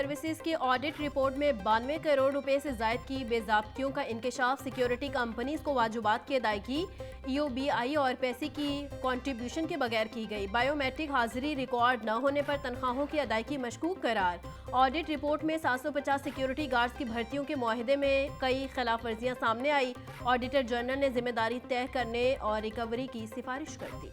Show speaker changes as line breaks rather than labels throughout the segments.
Services की audit report में 92 करोड़ रुपए से जायद की बेज़ाब्तियों का इंकशाफ। सिक्योरिटी कंपनीज को वाजुबात की अदायगी ईओबीआई और पैसे की कंट्रीब्यूशन के बगैर की गई। बायोमेट्रिक हाजिरी रिकॉर्ड न होने पर तनख्वाहों की अदायगी मशकूक करार। ऑडिट रिपोर्ट में 750 सिक्योरिटी गार्ड्स की भर्तियों के मुआहदे में कई खिलाफ वर्जियां सामने आई। ऑडिटर जनरल ने जिम्मेदारी तय करने और रिकवरी की सिफारिश कर दी।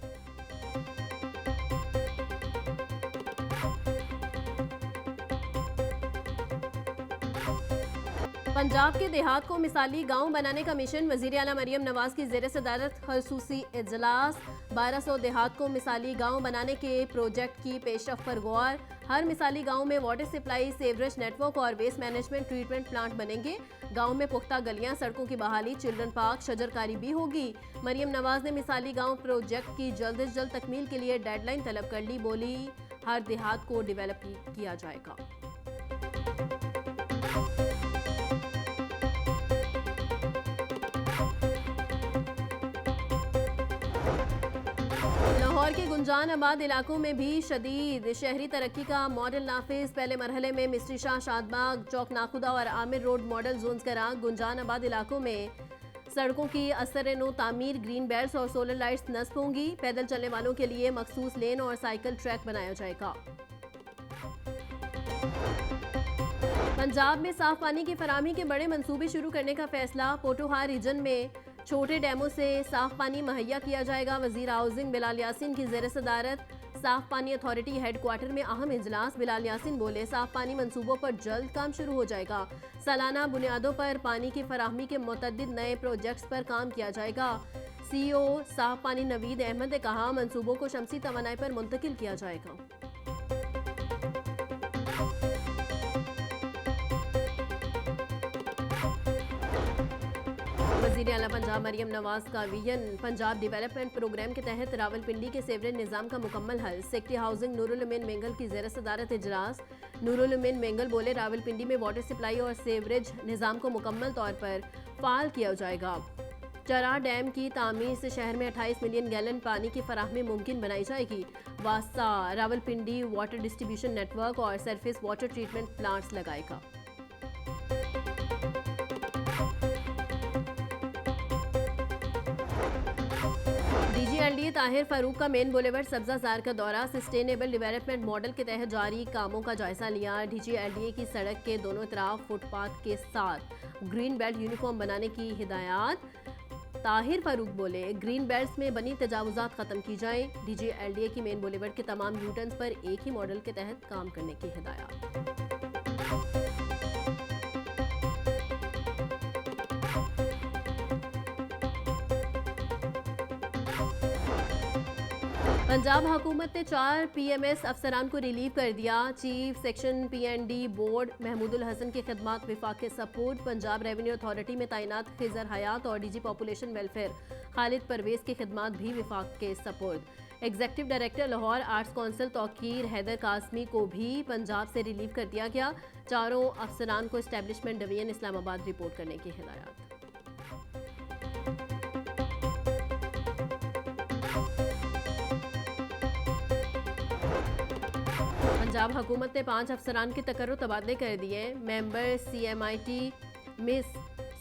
पंजाब के देहात को मिसाली गांव बनाने का मिशन। वजीर आला मरियम नवाज की ज़ेर सदारत खसूसी इजलास। 1200 देहात को मिसाली गांव बनाने के प्रोजेक्ट की पेशरफ पर गौर। हर मिसाली गांव में वाटर सप्लाई, सीवरेज नेटवर्क और वेस्ट मैनेजमेंट ट्रीटमेंट प्लांट बनेंगे। गांव में पुख्ता गलियां, सड़कों की बहाली, चिल्ड्रन पार्क, शजरकारी भी होगी। मरियम नवाज ने मिसाली गांव प्रोजेक्ट की जल्द से जल्द तकमील के लिए डेडलाइन तलब कर ली। बोली, हर देहात को डेवलप किया जाएगा। लाहौर के गुंजान आबाद इलाकों में भी शदीद शहरी तरक्की का मॉडल नाफिज। पहले मरहले में मिस्ट्री शाह, शादबाग, चौक नाखुदा और आमिर रोड मॉडल जोन्स का गुंजान आबाद इलाकों में सड़कों की असर नो तामीर, ग्रीन बेल्ट्स और सोलर लाइट्स नस्ब होंगी। पैदल चलने वालों के लिए मखसूस लेन और साइकिल ट्रैक बनाया जाएगा। पंजाब में साफ पानी की फराहमी के बड़े मंसूबे शुरू करने का फैसला। पोटोहार रीजन में छोटे डैमों से साफ पानी मुहैया किया जाएगा। वजीर हाउसिंग बिलाल यासीन की ज़ेर सदारत साफ पानी अथॉरिटी हेडक्वार्टर में अहम इजलास। बिलाल यासीन बोले, साफ पानी मंसूबों पर जल्द काम शुरू हो जाएगा। सालाना बुनियादों पर पानी की फराहमी के मुतअद्दिद नए प्रोजेक्ट्स पर काम किया जाएगा। सीईओ साफ पानी नवीद अहमद ने कहा, मंसूबों को शमसी तवानाई पर मुंतकिल किया जाएगा। वज़ीर आला पंजाब मरियम नवाज का विजन। पंजाब डेवलपमेंट प्रोग्राम के तहत रावलपिंडी के सेवरेज निज़ाम का मुकम्मल हल। सेक्रेटरी हाउसिंग नूरुल अमीन मेंगल की ज़ेर सदारत इजलास। नूरुल अमीन मेंगल बोले, रावलपिंडी में वाटर सप्लाई और सेवरेज निज़ाम को मुकम्मल तौर पर फ़ाल किया जाएगा। चरा डैम की तामीर से शहर में 28 मिलियन गैलन पानी की फराहमी मुमकिन बनाई जाएगी। वास्ता रावलपिंडी वाटर डिस्ट्रीब्यूशन नेटवर्क और सरफेस वाटर ट्रीटमेंट प्लांट्स लगाएगा। डीजीएलडीए ताहिर फारूक का मेन बुलेवर्ड सब्जाजार का दौरा। सस्टेनेबल डेवलपमेंट मॉडल के तहत जारी कामों का जायजा लिया। डीजीएलडीए की सड़क के दोनों तरफ फुटपाथ के साथ ग्रीन बेल्ट यूनिफॉर्म बनाने की हिदायत। ताहिर फारूक बोले, ग्रीन बेल्ट्स में बनी तजावुजात खत्म की जाएं। डीजीएलडीए की मेन बुलेवर्ड के तमाम यूटर्न्स पर एक ही मॉडल के तहत काम करने की हिदायत। पंजाब हुकूमत ने 4 पीएमएस अफसरान को रिलीव कर दिया। Chief section PND board Mahmudul Hasan की खिदमात विफाक के सपोर्ट। पंजाब रेवेन्यू अथॉरिटी में तैनात खिजर हयात और DG population welfare Khalid Parvez की खिदमात भी विफाक के सपोर्ट। Executive director Lahore arts council Tauqeer Haider Qasmi को भी पंजाब से रिलीव कर दिया गया। चारों अफसरान को एस्टेब्लिशमेंट डिवीजन इस्लामाबाद रिपोर्ट करने की हिदायत। पंजाब हुकूमत ने 5 अफसरान के तकर्रुर तबादले कर दिए। मेंबर सीएमआईटी मिस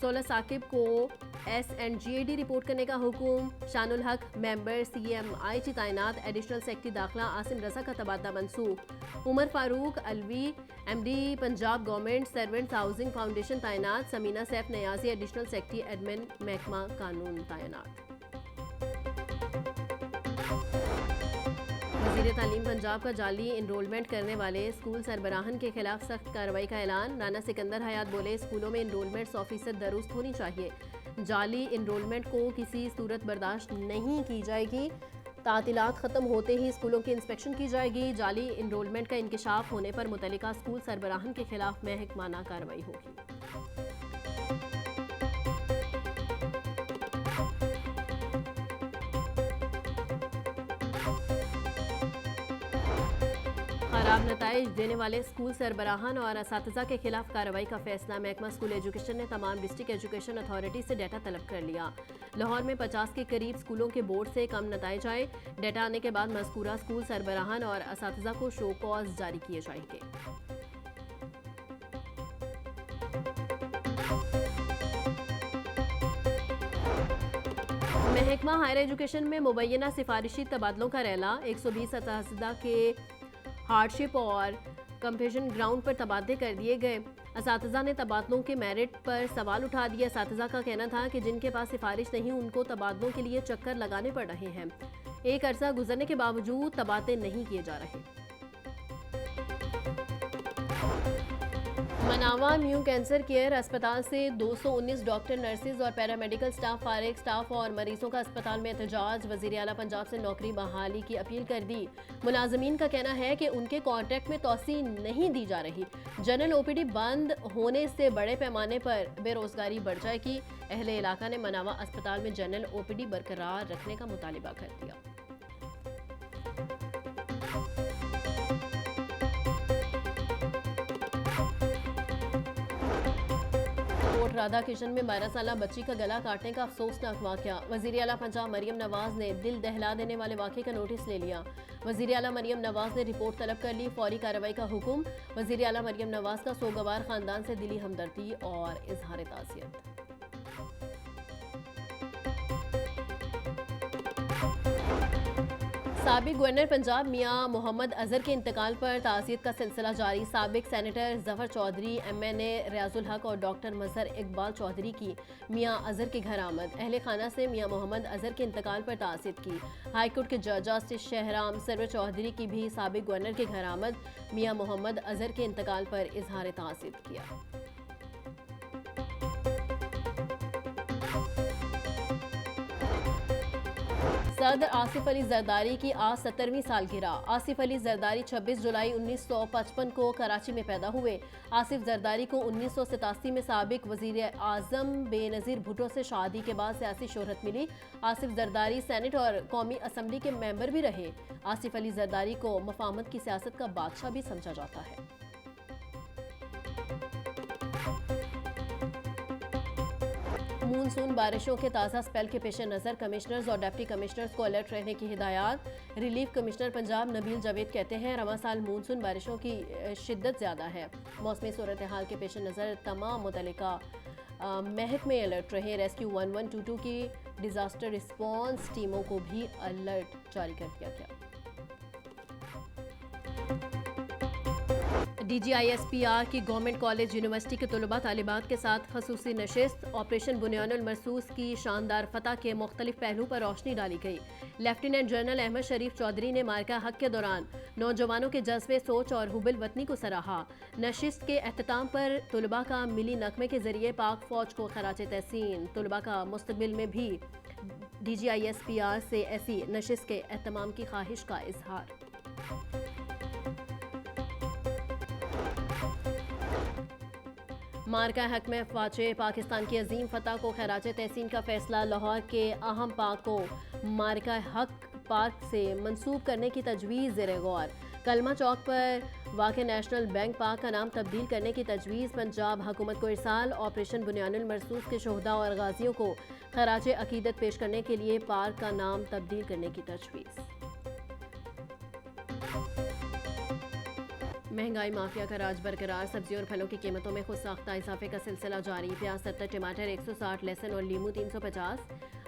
सोलह साकिब को SNGAD रिपोर्ट करने का हुक्म। शानुल हक मेंबर CMIT तैनात। एडिशनल सेक्रेटरी दाखिला आसिम रजा का तबादला मनसूख। Umar Farooq Alvi MD Punjab government servants housing foundation तैनात। Samina Saif Niazi additional secretary admin महकमा कानून तैनात। वज़ीर तालीम पंजाब का जाली इनरोलमेंट करने वाले स्कूल सरबराहन के खिलाफ सख्त कार्रवाई का ऐलान। राना सिकंदर हयात बोले, स्कूलों में इनरोलमेंट 100% दुरुस्त होनी चाहिए। जाली इनरोलमेंट को किसी सूरत बर्दाश्त नहीं की जाएगी। तातीलात ख़त्म होते ही स्कूलों की इंस्पेक्शन की जाएगी। जाली इनरोलमेंट का इंकशाफ होने पर मुतल्लिका स्कूल सरबराहन के खिलाफ महकमाना कार्रवाई होगी। खराब नताइज देने वाले स्कूल सरबराहान और असातिज़ा के खिलाफ कार्रवाई का फैसला। महकमा स्कूल एजुकेशन ने तमाम डिस्ट्रिक्ट एजुकेशन अथॉरिटी से डाटा तलब कर लिया। लाहौर में 50 के करीब स्कूलों के बोर्ड से कम नताइज आए। डाटा आने के बाद मज़कूरा स्कूल सरबराहान और असातिज़ा को शो कॉज जारी किए जाएंगे। महकमा हायर एजुकेशन में मुबैना सिफारिशी तबादलों का रैला 120 असातिज़ा के हार्डशिप और कंपेशन ग्राउंड पर तबादले कर दिए गए। असातिज़ा ने तबादलों के मेरिट पर सवाल उठा दिया। असातिज़ा का कहना था कि जिनके पास सिफारिश नहीं उनको तबादलों के लिए चक्कर लगाने पड़ रहे हैं। एक अरसा गुजरने के बावजूद तबादले नहीं किए जा रहे। मनावा न्यू कैंसर केयर अस्पताल से 219 डॉक्टर, नर्सेज और पैरामेडिकल स्टाफ फारिग। स्टाफ और मरीजों का अस्पताल में एहतजाज। वज़ीर आला पंजाब से नौकरी बहाली की अपील कर दी। मुलाजमीन का कहना है कि उनके कॉन्ट्रैक्ट में तोसी नहीं दी जा रही। जनरल ओपीडी बंद होने से बड़े पैमाने पर बेरोजगारी बढ़ जाएगी। अहले इलाका ने मनावा अस्पताल में जनरल ओपीडी बरकरार रखने का मुतालिबा कर दिया। राधा किशन में 12 साल बच्ची का गला काटने का अफसोसनाक वाकया। वज़ीर आला पंजाब मरियम नवाज ने दिल दहला देने वाले वाक़े का नोटिस ले लिया। वज़ीर आला मरियम नवाज ने रिपोर्ट तलब कर ली। फौरी कार्रवाई का हुक्म। वज़ीर आला मरियम नवाज का सोगवार खानदान से दिली हमदर्दी और इजहार ताज़ियत। साबिक गवर्नर पंजाब मियां मोहम्मद अजहर के इंतकाल पर ताज़ियत का सिलसिला जारी। साबिक सेनेटर जफर चौधरी, MNA रियाजुल हक और डॉक्टर मजहर इकबाल चौधरी की मियां अजहर के घर आमद। अहले खाना से मियां मोहम्मद अजहर के इंतकाल पर ताज़ियत की। हाईकोर्ट के जज जस्टिस शहराम सरवर चौधरी की भी साबिक गवर्नर के घर आमद। मियां मोहम्मद अजहर के इंतकाल पर इजहार ताज़ियत किया। सदर आसिफ अली जरदारी की आज 70वीं सालगिरह। आसिफ अली जरदारी 26 जुलाई 1955 को कराची में पैदा हुए। आसिफ जरदारी को 1987 में साबिक वजीर आजम बेनज़ीर भुट्टो से शादी के बाद सियासी शोहरत मिली। आसिफ जरदारी सेनेट और कौमी असम्बली के मेंबर भी रहे। आसिफ अली जरदारी को मफाहमत की सियासत का बादशाह भी समझा जाता है। मानसून बारिशों के ताज़ा स्पेल के पेश नज़र कमिश्नर्स और डिप्टी कमिश्नर्स को अलर्ट रहने की हिदायत। रिलीफ कमिश्नर पंजाब नबील जावेद कहते हैं रवां साल मानसून बारिशों की शिद्दत ज़्यादा है। मौसमी सूरत हाल के पेश नज़र तमाम मुतल्लिका महकमे अलर्ट रहे। रेस्क्यू 1122 की डिज़ास्टर रिस्पॉन्स टीमों को भी अलर्ट जारी कर दिया गया। DGISPR की गवर्नमेंट कॉलेज यूनिवर्सिटी के तलबा तालिबात के साथ खसूसी नशिस्त। ऑपरेशन बुनियानुल मरसूस की शानदार फतह के मुख्तलिफ पहलू पर रोशनी डाली गई। लेफ्टिनेंट जनरल अहमद शरीफ चौधरी ने मार्का हक के दौरान नौजवानों के जज्बे, सोच और हुबिल वतनी को सराहा। नशिस्त के अख्ताम पर तलबा का मिली नगमे के जरिए पाक फौज को खराज तहसीन। तलबा का मुस्तकबिल में भी DGISPR से ऐसी नशिस्त के एहतमाम की ख्वाहिश का इजहार। मार्का हक में अफवाज पाकिस्तान की अजीम फतह को खराज तहसीन का फैसला। लाहौर के अहम पार्क को मार्का हक पार्क से मंसूब करने की तजवीज़ ज़ेरे गौर। कलमा चौक पर वाक़ नेशनल बैंक पार्क का नाम तब्दील करने की तजवीज़ पंजाब हुकूमत को इरसाल। ऑपरेशन बुनियानुल मरसूस के शोहदा और गाजियों को खराज अकीदत पेश करने के लिए पार्क का नाम तब्दील करने की तजवीज़। महंगाई माफिया का राज बरकरार। सब्जी और फलों की कीमतों में खुद साख्ता इजाफे का सिलसिला जारी। प्याज 70, टमाटर 160, लहसुन और लीमू 350,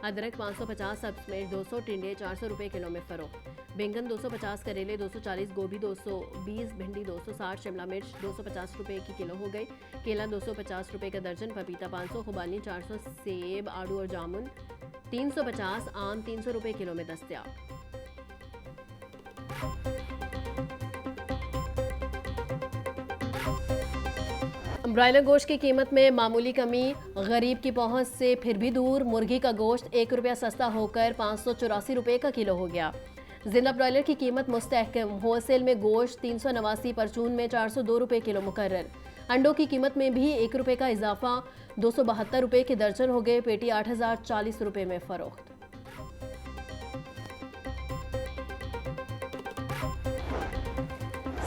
अदरक 550, सब्ज मिर्च 200, टिंडे 400 रुपये किलो में फ़रोख्त। बैंगन 250, करेले 240, गोभी 220, भिंडी 260, शिमला मिर्च 250 रुपये की किलो हो गई। केला 250 रुपये का दर्जन, पपीता 500, खुबानी 400, सेब, आड़ू और जामुन 350, आम 300 रुपये किलो में दस्तयाब। ब्रायलर गोश्त की कीमत में मामूली कमी। गरीब की पहुंच से फिर भी दूर। मुर्गी का गोश्त 1 रुपया सस्ता होकर 584 रुपये का किलो हो गया। जिंदा ब्रायलर की कीमत मुस्तहकम। होलसेल में गोश्त 389, परचून में 402 रुपये किलो मुकर्रर। अंडों की कीमत में भी 1 रुपये का इजाफा, 272 रुपये के दर्जन हो गए। पेटी 8040 रुपये में फरोख्त।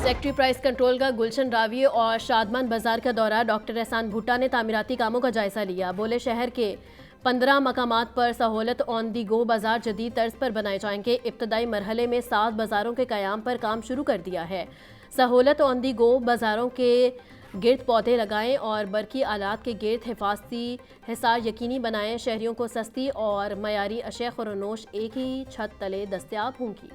सेक्रेटरी प्राइस कंट्रोल का गुलशन रावी और शादमान बाजार का दौरा। डॉक्टर एहसान भुट्टा ने तामीराती कामों का जायजा लिया। बोले शहर के 15 मकामात पर सहूलत ऑन दी गो बाजार जदीद तर्ज पर बनाए जाएंगे। इब्तदाई मरहले में 7 बाजारों के क़याम पर काम शुरू कर दिया है। सहूलत ऑन दी गो बाजारों के गिर्द पौधे लगाएं और बरकी आलात के गिर्द हिफाजती हिसार यकीनी बनाएं। शहरियों को सस्ती और मयारी अशया खुरनोश एक ही छत तले दस्तयाब होंगी।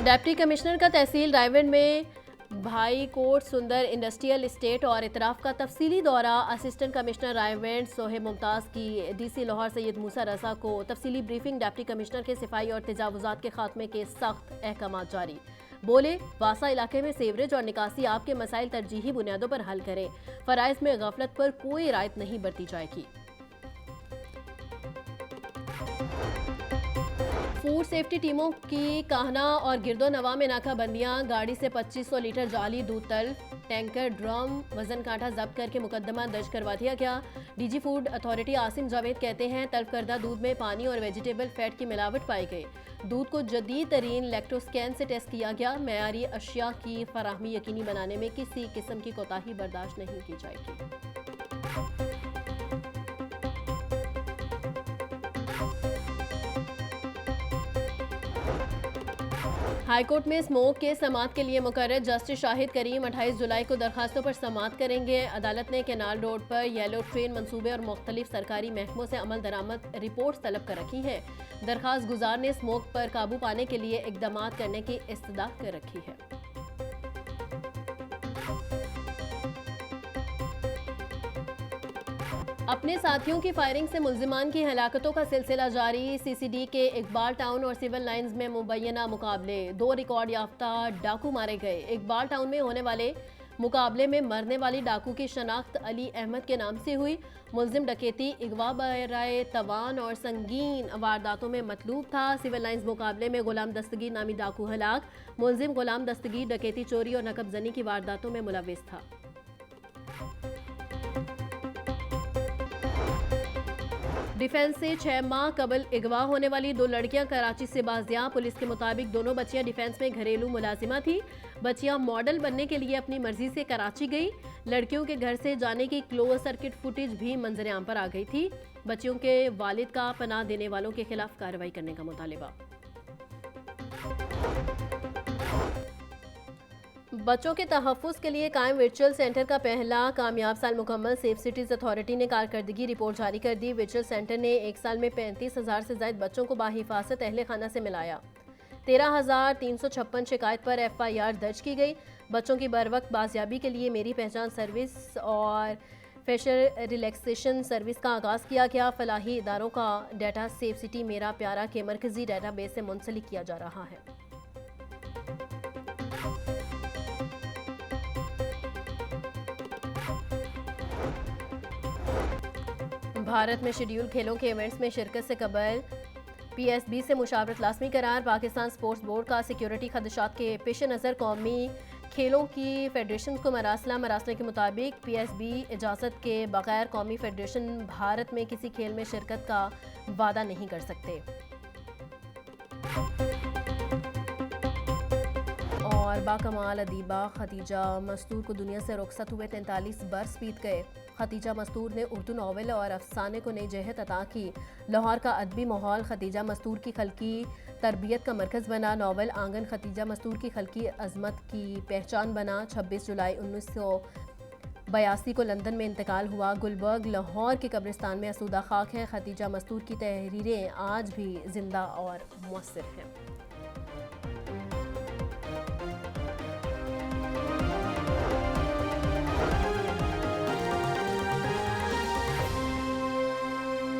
डिप्टी कमिश्नर का तहसील रायगढ़ में भाई कोट सुंदर इंडस्ट्रियल इस्टेट और इतराफ का तफसीली दौरा। असिस्टेंट कमिश्नर रायगढ़ सोहेब मुमताज़ की डीसी लाहौर सैयद मूसा रजा को तफसीली ब्रीफिंग। डिप्टी कमिश्नर के सफाई और तजावुजात के खात्मे के सख्त अहकाम जारी। बोले वासा इलाके में सीवरेज और निकासी आपके मसाइल तरजीही बुनियादों पर हल करें। फराइज में गफलत पर कोई रियायत नहीं बरती जाएगी। फूड सेफ्टी टीमों की काहना और गिरदो नवा में नाकाबंदियां। गाड़ी से 2500 लीटर जाली दूध तल्फ, टैंकर ड्रम वजन कांटा जब्त करके मुकदमा दर्ज करवा दिया गया। DG food authority Asim Javed कहते हैं तल्फ करदा दूध में पानी और वेजिटेबल फैट की मिलावट पाई गई। दूध को जदीद तरीन लैक्टोस्कैन से टेस्ट किया गया। मयारी अशिया की फराहमी यकीनी बनाने में किसी किस्म की कोताही बर्दाश्त नहीं की जाएगी। हाईकोर्ट में स्मोक के समाअत के लिए मुकर्रर जस्टिस शाहिद करीम 28 जुलाई को दरखास्तों पर समाअत करेंगे। अदालत ने कैनाल रोड पर येलो ट्रेन मंसूबे और मुख्तलिफ सरकारी महकमों से अमल दरामद रिपोर्ट्स तलब कर रखी हैं। दरखास्त गुजार ने स्मोक पर काबू पाने के लिए इकदाम करने की इस्तदा कर रखी है। अपने साथियों की फायरिंग से मुल्जिमान की हलाकतों का सिलसिला जारी। सीसीडी के इकबाल टाउन और सिविल लाइंस में मुबैना मुकाबले। 2 रिकॉर्ड याफ्ता डाकू मारे गए। इकबाल टाउन में होने वाले मुकाबले में मरने वाली डाकू की शनाख्त अली अहमद के नाम से हुई। मुल्जिम डकैती, अगवा बराए तवान और संगीन वारदातों में मतलूब था। सिविल लाइंस मुकाबले में गुलाम दस्तगीर नामी डाकू हलाक। मुल्जिम गुलाम दस्तगीर डकैती, चोरी और नकबजनी की वारदातों में मुलव्विस था। डिफेंस से 6 माह कबल अगवा होने वाली 2 लड़कियां कराची से बाजियाब। पुलिस के मुताबिक दोनों बच्चियां डिफेंस में घरेलू मुलाजिमा थी। बच्चियां मॉडल बनने के लिए अपनी मर्जी से कराची गई। लड़कियों के घर से जाने की क्लोज सर्किट फुटेज भी मंजर आम पर आ गई थी। बच्चियों के वालिद का पनाह देने वालों के खिलाफ कार्रवाई करने का मुतालिबा। बच्चों के तहफ़्फ़ुज़ के लिए कायम वर्चुअल सेंटर का पहला कामयाब साल मुकम्मल। सेफ सिटीज़ अथॉरिटी ने कारकर्दगी रिपोर्ट जारी कर दी। वर्चुअल सेंटर ने एक साल में 35,000 से ज़ायद बच्चों को बाहिफाजत अहले खाना से मिलाया। 13,356 शिकायत पर FIR दर्ज की गई। बच्चों की बरवक्त बाजियाबी के लिए मेरी पहचान सर्विस और फेशियल रिलैक्सेशन सर्विस का आगाज़ किया गया। फलाही इदारों का डाटा सेफ सिटी मेरा प्यारा के मरकजी डाटाबेस से मुंसलिक किया जा रहा है। भारत में शेड्यूल खेलों के इवेंट्स में शिरकत से कबल PSB से मुशावरत लाजमी करार। पाकिस्तान स्पोर्ट्स बोर्ड का सिक्योरिटी खदशात के पेश नज़र कौमी खेलों की फेडरेशन को मरासले के मुताबिक PSB इजाज़त के बगैर कौमी फेडरेशन भारत में किसी खेल में शिरकत का वादा नहीं कर सकते। और बाकमाल अदीबा खतीजा मस्तूर को दुनिया से रुखसत हुए 43 बरस बीत गए। खतीजा मस्तूर ने उर्दू नावल और अफसाने को नई जहत अता की। लाहौर का अदबी माहौल खतीजा मस्तूर की खलकी तरबियत का मरकज़ बना। नावल आंगन खतीजा मस्तूर की खलकी अजमत की पहचान बना। 26 जुलाई 1982 को लंदन में इंतकाल हुआ। गुलबर्ग लाहौर के कब्रिस्तान में असूदा खाक है। खतीजा मस्तूर की तहरीरें आज भी जिंदा और मुअस्सिर हैं।